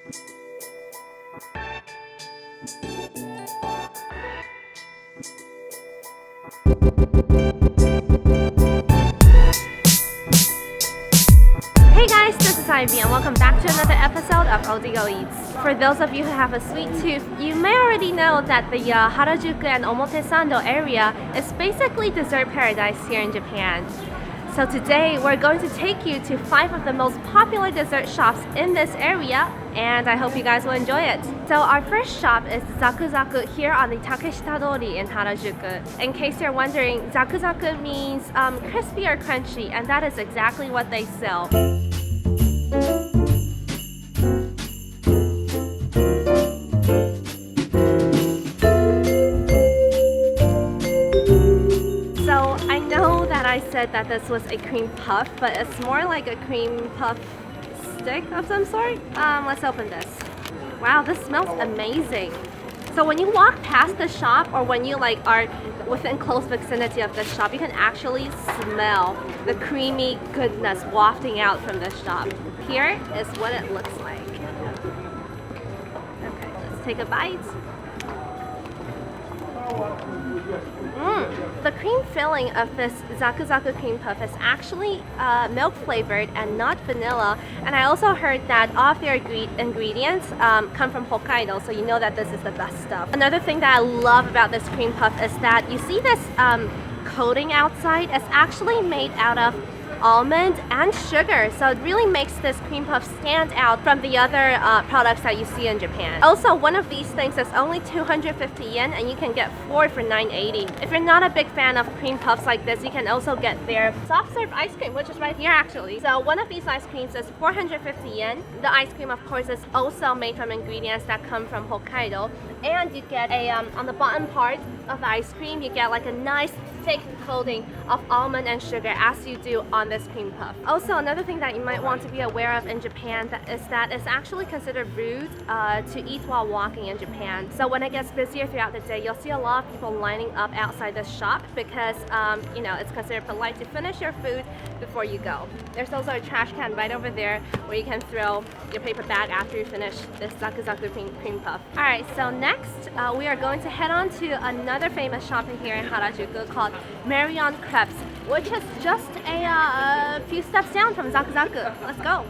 Hey guys, this is Ivy and welcome back to another episode of Odigo Eats. For those of you who have a sweet tooth, you may already know that the Harajuku and Omotesando area is basically dessert paradise here in Japan. So today we're going to take you to 5 of the most popular dessert shops in this area, and I hope you guys will enjoy it. So our first shop is Zaku Zaku here on the Takeshita Street in Harajuku. In case you're wondering, Zaku Zaku means crispy or crunchy, and that is exactly what they sell. I said that this was a cream puff, but it's more like a cream puff stick of some sort. Let's open this. Wow, this smells amazing. So when you walk past the shop or when you are within close vicinity of the shop, you can actually smell the creamy goodness wafting out from the shop. Here is what it looks like. Okay, let's take a bite. The cream filling of this Zaku Zaku cream puff is actually milk flavored and not vanilla, and I also heard that all of their ingredients come from Hokkaido, so you know that this is the best stuff. Another thing that I love about this cream puff is that you see this coating outside is actually made out of almond and sugar, so it really makes this cream puff stand out from the other products that you see in Japan. Also, one of these things is only 250 yen and you can get 4 for 980. If you're not a big fan of cream puffs like this, you can also get their soft serve ice cream, which is right here actually. So one of these ice creams is 450 yen. The ice cream, of course, is also made from ingredients that come from Hokkaido, and you get a on the bottom part of the ice cream, you get like a nice thick coating of almond and sugar as you do on this cream puff. Also, another thing that you might want to be aware of in Japan is that it's actually considered rude to eat while walking in Japan. So when it gets busier throughout the day, you'll see a lot of people lining up outside this shop because you know, it's considered polite to finish your food before you go. There's also a trash can right over there where you can throw your paper bag after you finish this Zaku Zaku cream puff. Alright, so next we are going to head on to another famous shop here in Harajuku called Marion Crepes, which is just a few steps down from Zaku Zaku. Let's go!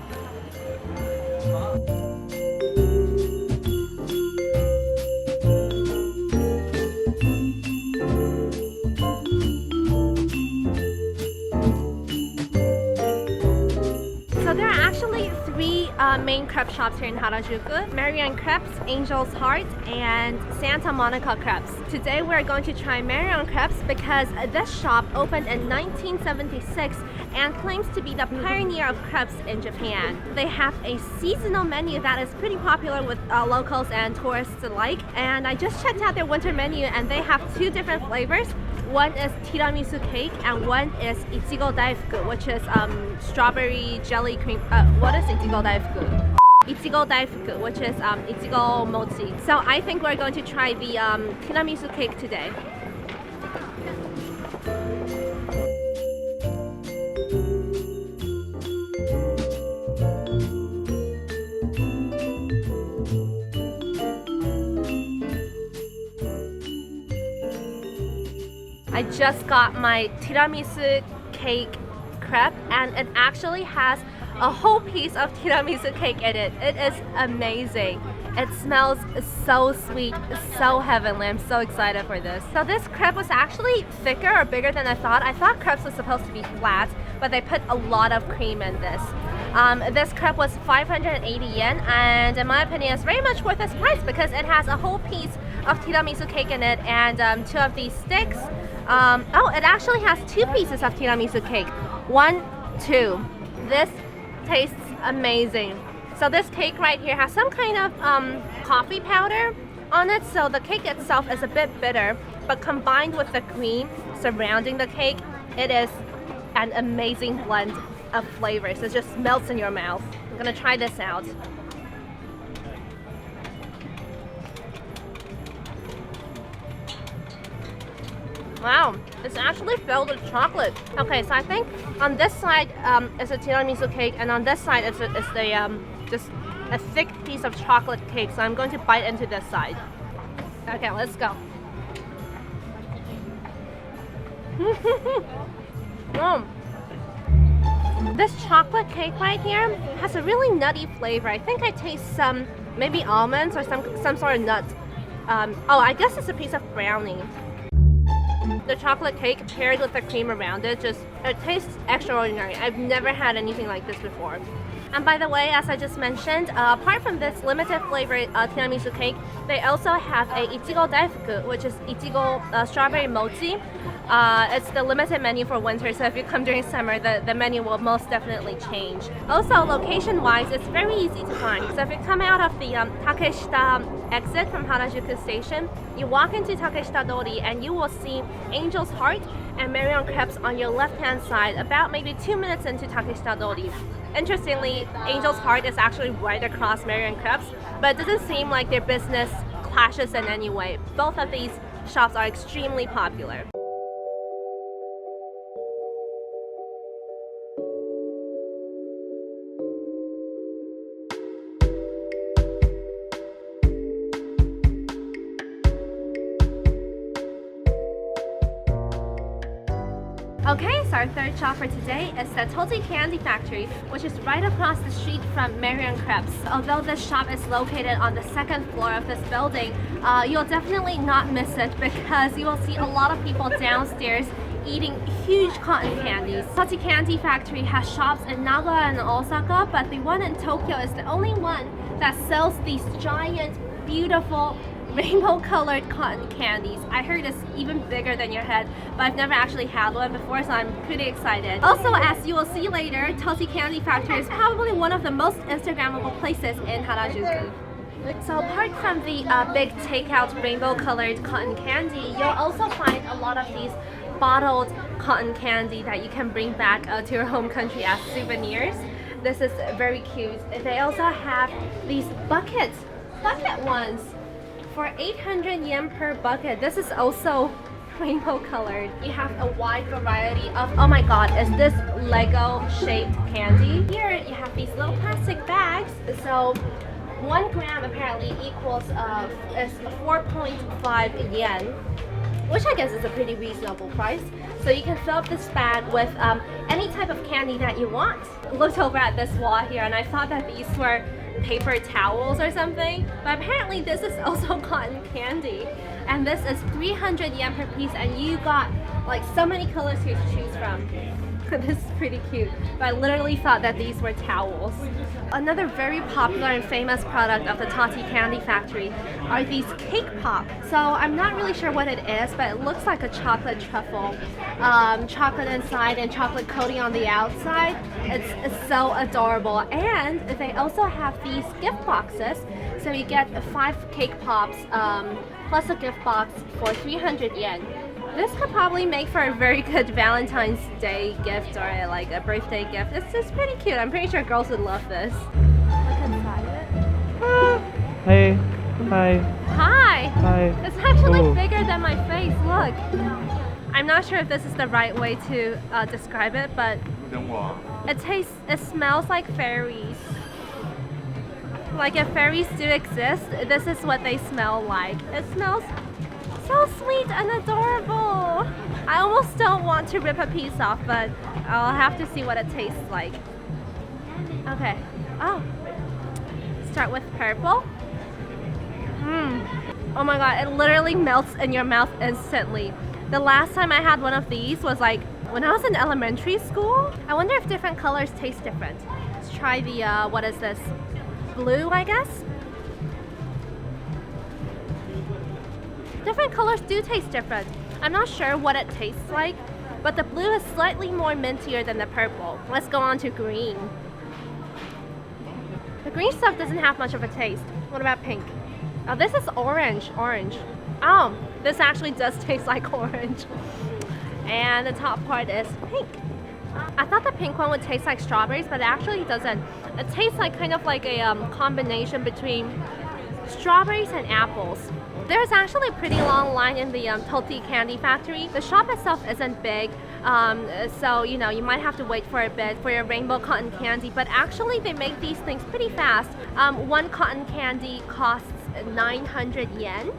So there are actually 3 main crepe shops here in Harajuku: Marion Crepes, Angel's Heart, and Santa Monica Crepes. Today we're going to try Marion Crepes because this shop opened in 1976 and claims to be the pioneer of crepes in Japan. They have a seasonal menu that is pretty popular with locals and tourists alike, and I just checked out their winter menu and they have 2 different flavors. One is Tiramisu Cake and one is Ichigo Daifuku, which is strawberry jelly cream. What is Ichigo Daifuku? Ichigo Daifuku, which is Ichigo mochi. So I think we're going to try the Tiramisu Cake today. I just got my Tiramisu Cake crepe and it actually has a whole piece of tiramisu cake in it. It is amazing. It smells so sweet, so heavenly. I'm so excited for this. So this crepe was actually thicker or bigger than I thought. I thought crepes was supposed to be flat, but they put a lot of cream in this. This crepe was 580 yen, and in my opinion, it's very much worth its price because it has a whole piece of tiramisu cake in it and 2 of these sticks. Oh, it actually has 2 pieces of tiramisu cake. 1, 2. This tastes amazing. So this cake right here has some kind of coffee powder on it, so the cake itself is a bit bitter, but combined with the cream surrounding the cake, it is an amazing blend of flavors. It just melts in your mouth. I'm gonna try this out. Wow, it's actually filled with chocolate. Okay, so I think on this side is a tiramisu cake, and on this side it's the just a thick piece of chocolate cake, so I'm going to bite into this side. Okay, let's go. This chocolate cake right here has a really nutty flavor. I think I taste some maybe almonds or some sort of nut. Oh, I guess it's a piece of brownie. The chocolate cake paired with the cream around it, it tastes extraordinary. I've never had anything like this before. And by the way, as I just mentioned, apart from this limited flavored tiramisu cake, they also have a Ichigo Daifuku, which is Ichigo strawberry mochi. It's the limited menu for winter, so if you come during summer, the menu will most definitely change. Also, location-wise, it's very easy to find. So if you come out of the Takeshita exit from Harajuku station, you walk into Takeshita Dori and you will see Angel's Heart and Marion Crepes on your left-hand side, about maybe 2 minutes into Takeshita Dori. Interestingly, Angel's Heart is actually right across Marion Crepes, but it doesn't seem like their business clashes in any way. Both of these shops are extremely popular. Okay, so our third shop for today is the Totti Candy Factory, which is right across the street from Marion Crepes. Although this shop is located on the second floor of this building, you'll definitely not miss it because you will see a lot of people downstairs eating huge cotton candies. Totti Candy Factory has shops in Naga and Osaka, but the one in Tokyo is the only one that sells these giant, beautiful, rainbow-colored cotton candies. I heard it's even bigger than your head, but I've never actually had one before, so I'm pretty excited. Also, as you will see later, Totti Candy Factory is probably one of the most Instagrammable places in Harajuku. So apart from the big takeout rainbow-colored cotton candy, you'll also find a lot of these bottled cotton candy that you can bring back to your home country as souvenirs. This is very cute. They also have these bucket ones for 800 yen per bucket. This is also rainbow colored. You have a wide variety of, oh my god, is this Lego shaped candy? Here you have these little plastic bags. So 1 gram apparently equals is 4.5 yen, which I guess is a pretty reasonable price. So you can fill up this bag with any type of candy that you want. I looked over at this wall here and I thought that these were paper towels or something, but apparently this is also cotton candy, and this is 300 yen per piece, and you got like so many colors here to choose from. This is pretty cute, but I literally thought that these were towels. Another very popular and famous product of the Totti Candy Factory are these cake pops. So I'm not really sure what it is, but it looks like a chocolate truffle. Chocolate inside and chocolate coating on the outside. It's so adorable. And they also have these gift boxes. So you get 5 cake pops plus a gift box for 300 yen. This could probably make for a very good Valentine's Day gift or like a birthday gift. It's pretty cute. I'm pretty sure girls would love this. Look inside it. Hey. Hi. Hi. Hi. It's actually Oh. bigger than my face. Look. I'm not sure if this is the right way to describe it, but it smells like fairies. Like if fairies do exist, this is what they smell like. It smells so sweet and adorable. I almost don't want to rip a piece off, but I'll have to see what it tastes like. Okay. Oh. Start with purple. Oh my god, it literally melts in your mouth instantly. The last time I had one of these was like when I was in elementary school. I wonder if different colors taste different. Let's try the, what is this? Blue, I guess? Different colors do taste different. I'm not sure what it tastes like, but the blue is slightly more mintier than the purple. Let's go on to green. The green stuff doesn't have much of a taste. What about pink? Oh, this is orange. Oh, this actually does taste like orange. And the top part is pink. I thought the pink one would taste like strawberries, but it actually doesn't. It tastes like kind of like a combination between strawberries and apples. There's actually a pretty long line in the Totti candy factory. The shop itself isn't big, so you know, you might have to wait for a bit for your rainbow cotton candy, but actually they make these things pretty fast. One cotton candy costs 900 yen.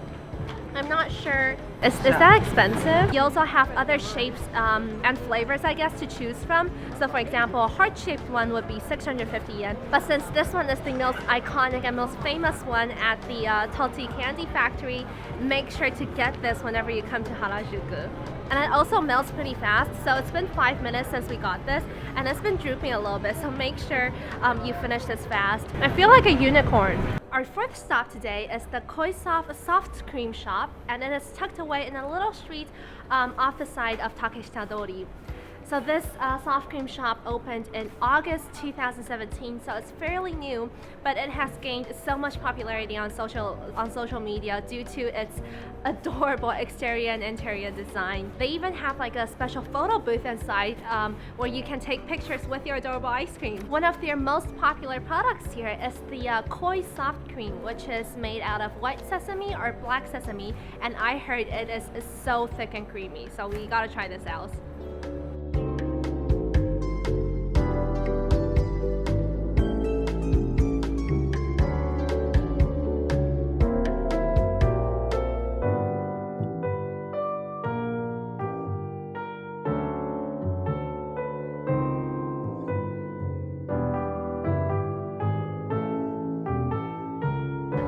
I'm not sure. Is that expensive? You also have other shapes and flavors, I guess, to choose from. So for example, a heart-shaped one would be 650 yen. But since this one is the most iconic and most famous one at the Totti Candy Factory, make sure to get this whenever you come to Harajuku. And it also melts pretty fast, so it's been 5 minutes since we got this, and it's been drooping a little bit, so make sure you finish this fast. I feel like a unicorn. Our fourth stop today is the Coisof soft cream shop, and it is tucked away in a little street off the side of Takeshita Street. So this soft cream shop opened in August 2017, so it's fairly new, but it has gained so much popularity on social media due to its adorable exterior and interior design. They even have like a special photo booth inside where you can take pictures with your adorable ice cream. One of their most popular products here is the Koi soft cream, which is made out of white sesame or black sesame, and I heard it is so thick and creamy, so we gotta try this out.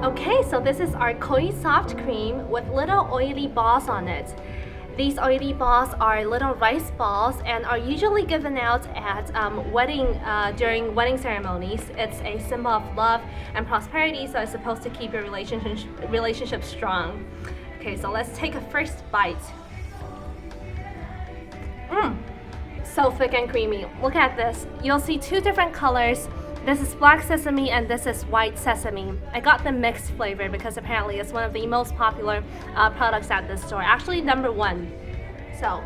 Okay, so this is our Koi soft cream with little oily balls on it. These oily balls are little rice balls and are usually given out at during wedding ceremonies. It's a symbol of love and prosperity, so it's supposed to keep your relationship strong. Okay, so let's take a first bite. So thick and creamy. Look at this. You'll see two different colors. This is black sesame and this is white sesame. I got the mixed flavor because apparently it's one of the most popular products at this store. Actually, number one. So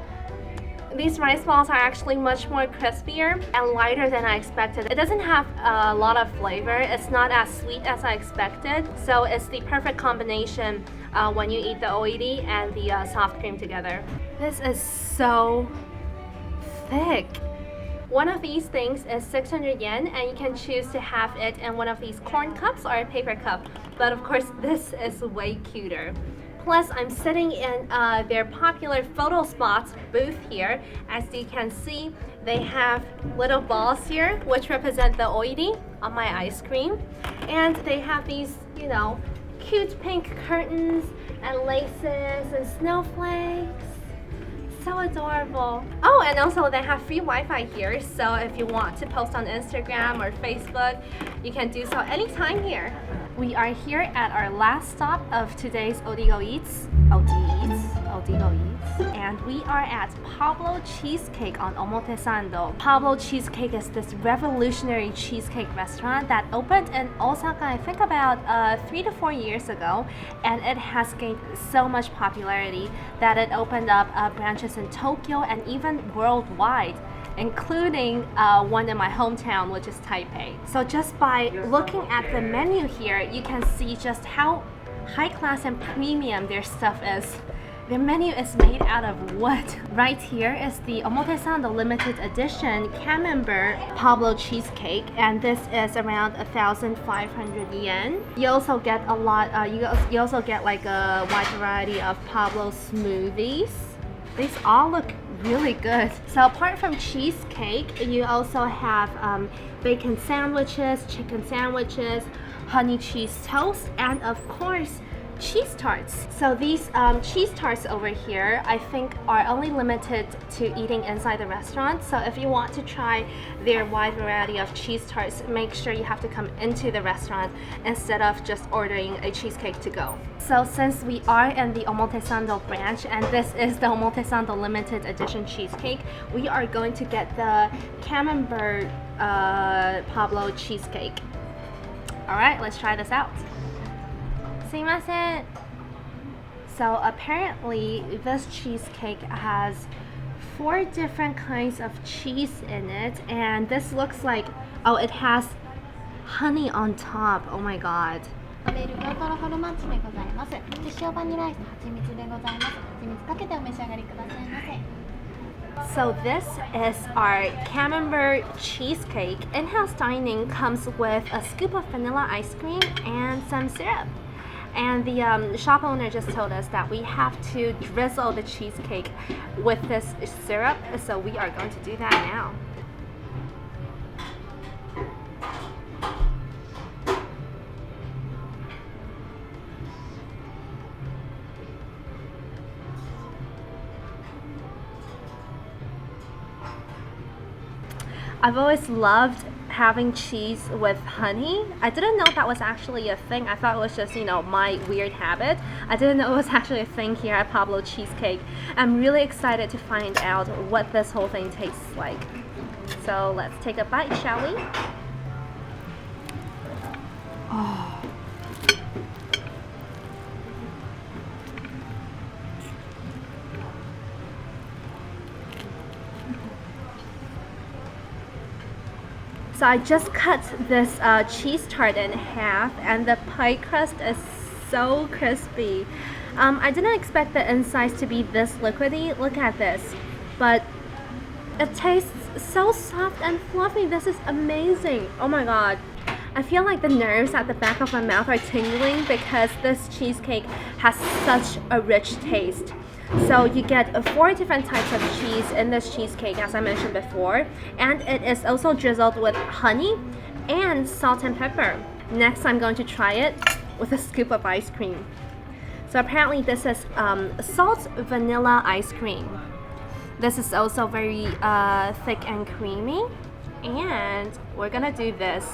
these rice balls are actually much more crispier and lighter than I expected. It doesn't have a lot of flavor. It's not as sweet as I expected. So it's the perfect combination when you eat the oily and the soft cream together. This is so thick. One of these things is 600 yen, and you can choose to have it in one of these corn cups or a paper cup. But of course, this is way cuter. Plus, I'm sitting in their popular photo spots booth here. As you can see, they have little balls here, which represent the oiri on my ice cream. And they have these, you know, cute pink curtains and laces and snowflakes. So adorable. Oh, and also they have free Wi-Fi here, so if you want to post on Instagram or Facebook, you can do so anytime here. We are here at our last stop of today's Odigo Eats, and we are at Pablo Cheesecake on Omotesando. Pablo Cheesecake is this revolutionary cheesecake restaurant that opened in Osaka, I think about 3 to 4 years ago, and it has gained so much popularity that it opened up branches in Tokyo and even worldwide, including one in my hometown, which is Taipei. So just by looking at the menu here, you can see just how high class and premium their stuff is. Their menu is made out of wood. Right here is the Omotesando limited edition Camembert Pablo cheesecake, and this is around 1,500 yen. You also get a lot. You also get like a wide variety of Pablo smoothies. These all look really good. So apart from cheesecake, you also have bacon sandwiches, chicken sandwiches, honey cheese toast, and of course cheese tarts. So these cheese tarts over here, I think, are only limited to eating inside the restaurant. So if you want to try their wide variety of cheese tarts, make sure you have to come into the restaurant instead of just ordering a cheesecake to go. So since we are in the Omotesando branch, and this is the Omotesando limited edition cheesecake, we are going to get the Camembert Pablo cheesecake. All right, let's try this out. So apparently this cheesecake has 4 different kinds of cheese in it, and this looks like, oh, it has honey on top. Oh my god, ベルギョトロフォルマッチでございます。で塩バニラアイス蜂蜜でございます。蜂蜜かけてお召し上がりくださいませ。 So this is our camembert cheesecake. In-house dining comes with a scoop of vanilla ice cream and some syrup. And the shop owner just told us that we have to drizzle the cheesecake with this syrup, so we are going to do that now. I've always loved having cheese with honey. I didn't know that was actually a thing. I thought it was just, my weird habit. I didn't know it was actually a thing here at Pablo Cheesecake. I'm really excited to find out what this whole thing tastes like. So let's take a bite, shall we? Oh. So I just cut this cheese tart in half, and the pie crust is so crispy. I didn't expect the insides to be this liquidy. Look at this. But it tastes so soft and fluffy. This is amazing. Oh my god. I feel like the nerves at the back of my mouth are tingling because this cheesecake has such a rich taste. So you get 4 different types of cheese in this cheesecake, as I mentioned before, and it is also drizzled with honey and salt and pepper. Next, I'm going to try it with a scoop of ice cream. So apparently this is salt vanilla ice cream. This is also very thick and creamy, and we're gonna do this.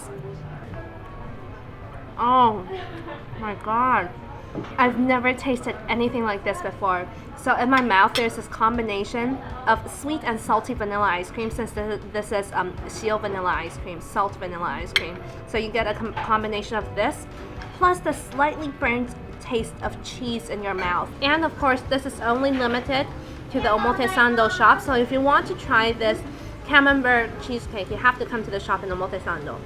Oh my god. I've never tasted anything like this before. So in my mouth, there's this combination of sweet and salty vanilla ice cream, since this is shio vanilla ice cream, salt vanilla ice cream. So you get a combination of this, plus the slightly burnt taste of cheese in your mouth. And of course, this is only limited to the Omotesando shop. So if you want to try this camembert cheesecake, you have to come to the shop in Omotesando.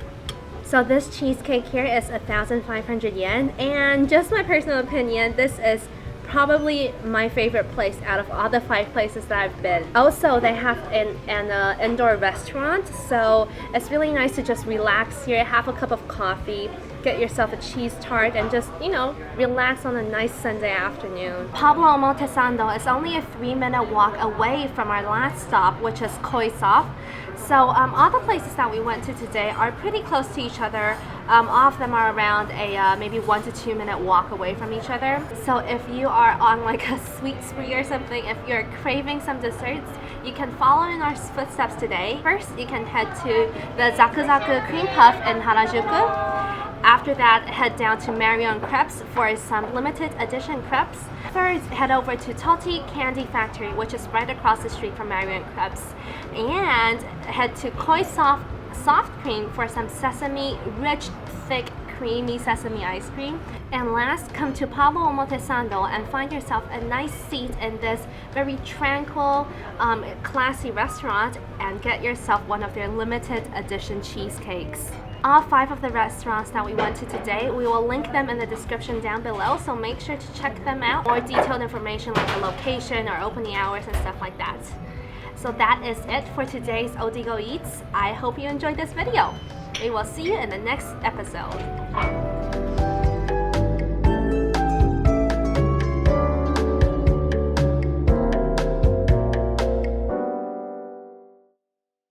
So this cheesecake here is 1,500 yen, and just my personal opinion, this is probably my favorite place out of all the 5 places that I've been. Also, they have an indoor restaurant, so it's really nice to just relax here, have a cup of coffee, get yourself a cheese tart, and just, relax on a nice Sunday afternoon. Pablo Omotesando is only a 3-minute walk away from our last stop, which is Coisof. So all the places that we went to today are pretty close to each other. All of them are around a maybe 1 to 2 minute walk away from each other. So if you are on like a sweet spree or something, if you're craving some desserts, you can follow in our footsteps today. First, you can head to the Zaku Zaku cream puff in Harajuku. After that, head down to Marion Crepes for some limited edition crepes. Third, head over to Totti Candy Factory, which is right across the street from Marion Crepes. And head to Coisof Soft Cream for some sesame-rich, thick, creamy sesame ice cream. And last, come to Pablo Omotesando and find yourself a nice seat in this very tranquil, classy restaurant and get yourself one of their limited edition cheesecakes. All 5 of the restaurants that we went to today, we will link them in the description down below, so make sure to check them out. More detailed information like the location or opening hours and stuff like that. So that is it for today's Odigo Eats. I hope you enjoyed this video. We will see you in the next episode.